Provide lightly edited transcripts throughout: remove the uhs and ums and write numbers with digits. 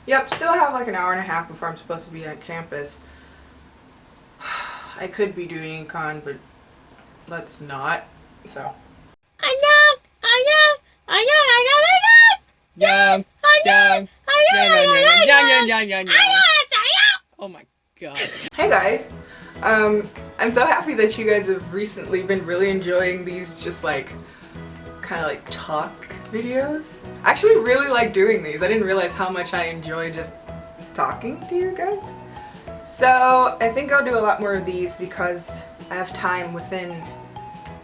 Yep, still have like an hour and a half before I'm supposed to be at campus. I could be doing econ, but let's not. So. Oh my god. Hey guys. I'm so happy that you guys have recently been really enjoying these just like kind of like talk videos. I actually really like doing these. I didn't realize how much I enjoy just talking to you guys. So I think I'll do a lot more of these because I have time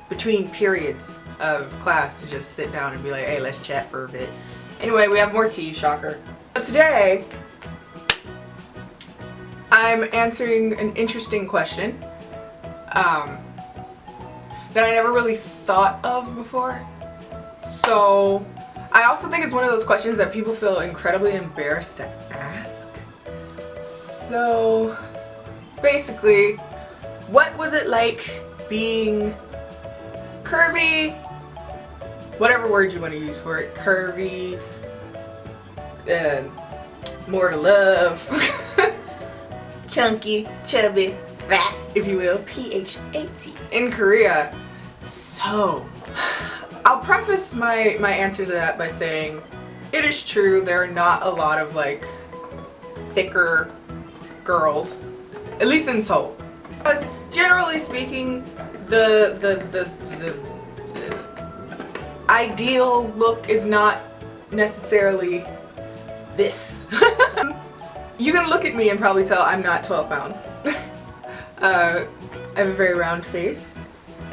between periods of class to just sit down and be like, hey, let's chat for a bit. Anyway, we have more tea, shocker. But today, I'm answering an interesting question that I never really thought of before. So I also think it's one of those questions that people feel incredibly embarrassed to ask. So basically, what was it like being curvy, whatever word you want to use for it, curvy, more to love, chunky, chubby, fat, if you will, P-H-A-T, in Korea. So I'll preface my answer to that by saying it is true there are not a lot of like thicker girls, at least in Seoul. Because generally speaking, the ideal look is not necessarily this. You can look at me and probably tell I'm not 12 pounds. I have a very round face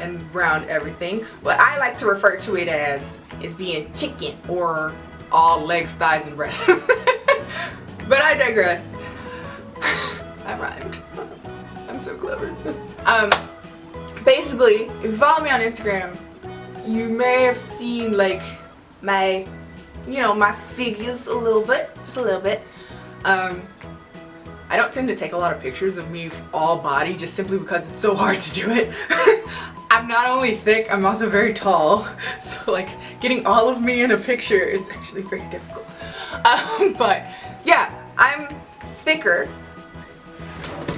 and round everything. What I like to refer to it as is being chicken, or all legs, thighs, and breasts. But I digress. I rhymed. I'm so clever. Basically, if you follow me on Instagram, you may have seen like my, my figures a little bit, just a little bit. I don't tend to take a lot of pictures of me all body just simply because it's so hard to do it. I'm not only thick, I'm also very tall. So like getting all of me in a picture is actually very difficult. But yeah, I'm thicker.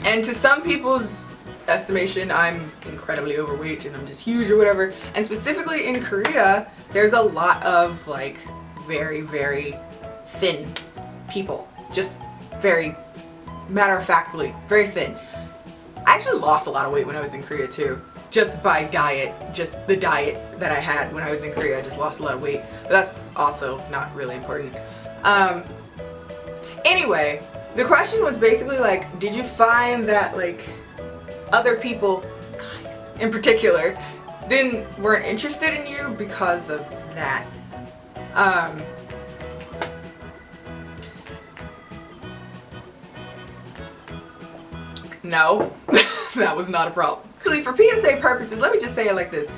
And to some people's estimation, I'm incredibly overweight and I'm just huge or whatever. And specifically in Korea, there's a lot of like very, very thin people. Just very matter-of-factly, very thin. I actually lost a lot of weight when I was in Korea too. Just by diet, just the diet that I had when I was in Korea, I just lost a lot of weight. But that's also not really important. Anyway, the question was basically like, did you find that like other people, guys in particular, weren't interested in you because of that? No, that was not a problem. Actually, for PSA purposes, let me just say it like this.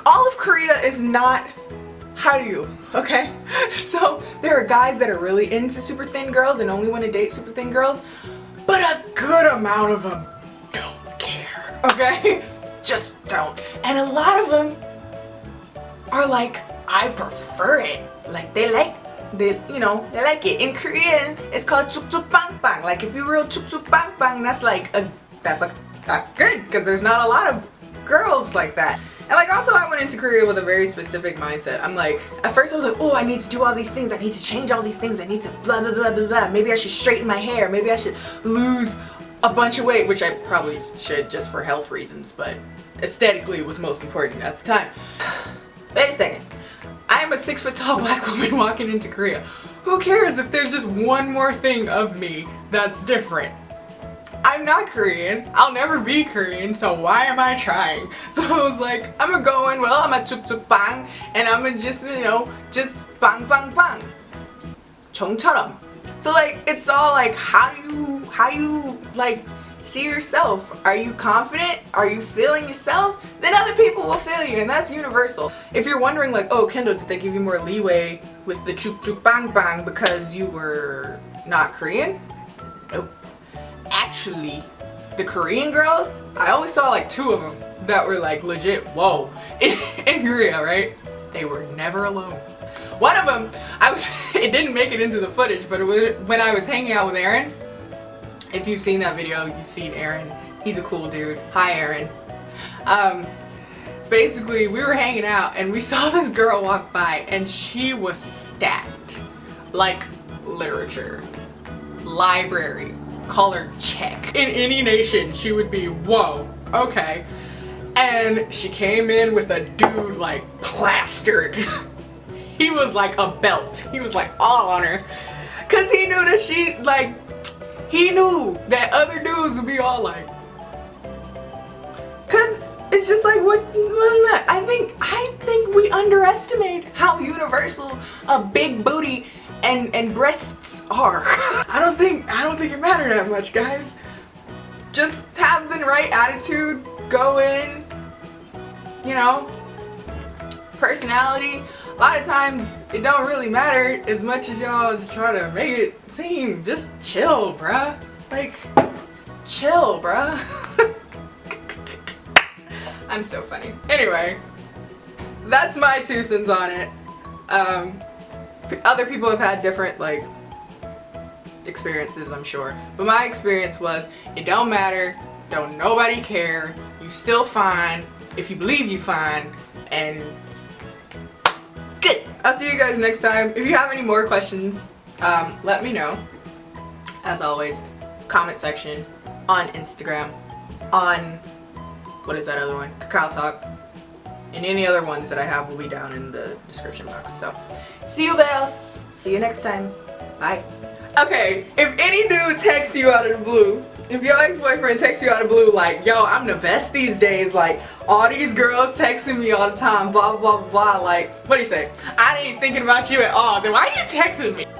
All of Korea is not Hallyu, okay? So there are guys that are really into super thin girls and only want to date super thin girls, but a good amount of them don't care, okay? Just don't. And a lot of them are like, I prefer it. Like they like it. In Korean, it's called chukchukbangбang. Like if you're real chukchukbangбang, that's good because there's not a lot of girls like that. And like also I went into Korea with a very specific mindset. I'm like, at first I was like, oh, I need to do all these things. I need to change all these things. I need to blah, blah, blah, blah, blah. Maybe I should straighten my hair. Maybe I should lose a bunch of weight, which I probably should just for health reasons, but aesthetically it was most important at the time. Wait a second. I am a 6 foot tall black woman walking into Korea. Who cares if there's just one more thing of me that's different? I'm not Korean. I'll never be Korean, so why am I trying? So I was like, I'm gonna go in, I'm a chukchukbang, and I'm gonna just, just bang bang bang. 저처럼. So like, it's all like, how you like see yourself. Are you confident? Are you feeling yourself? Then other people will feel you, and that's universal. If you're wondering like, oh Kendall, did they give you more leeway with the chukchukbang because you were not Korean? Nope. Actually, the Korean girls, I only saw like 2 of them that were like legit, whoa, in Korea, right? They were never alone. One of them, it didn't make it into the footage, but it was when I was hanging out with Aaron. If you've seen that video, you've seen Aaron. He's a cool dude. Hi, Aaron. Basically, we were hanging out and we saw this girl walk by and she was stacked. Like literature, library, color check. In any nation, she would be, whoa, okay. And she came in with a dude like plastered. He was like a belt. He was like all on her. Cause he knew that he knew that other dudes would be all like, cause it's just like what I think we underestimate how universal a big booty and breasts are. I don't think it mattered that much, guys. Just have the right attitude, go in, you know, personality. A lot of times it don't really matter as much as y'all try to make it seem. Just chill, bruh. Like, chill, bruh. I'm so funny. Anyway, that's my 2 cents on it. Other people have had different like experiences, I'm sure. But my experience was, it don't matter, don't nobody care, you still fine if you believe you fine, and good. I'll see you guys next time. If you have any more questions, let me know. As always, comment section, on Instagram, on what is that other one? KakaoTalk. And any other ones that I have will be down in the description box. So, see you guys. See you next time. Bye. Okay, if any dude texts you out of the blue, if your ex-boyfriend texts you out of the blue like, yo, I'm the best these days, like, all these girls texting me all the time, blah, blah, blah, like, what do you say? I ain't thinking about you at all, then why are you texting me?